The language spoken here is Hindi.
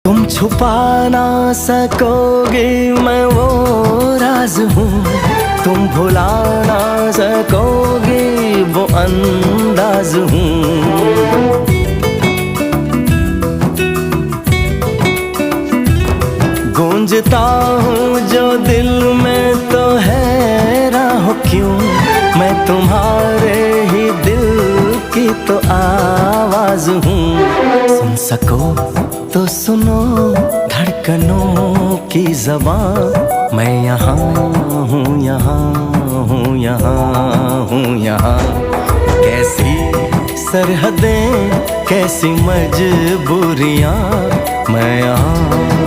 तुम छुपा ना सकोगे मैं वो राज हूँ, तुम भुला ना सकोगे वो अंदाज हूँ। गूंजता हूँ जो दिल में तो हैरान हो क्यों, मैं तुम्हारे ही दिल की तो आवाज हूँ। सुन सको तो सुनो धड़कनों की ज़बान, मैं यहाँ हूँ, यहाँ हूँ, यहाँ हूँ, यहाँ। कैसी सरहदें कैसी मजबूरियाँ, मैं यहाँ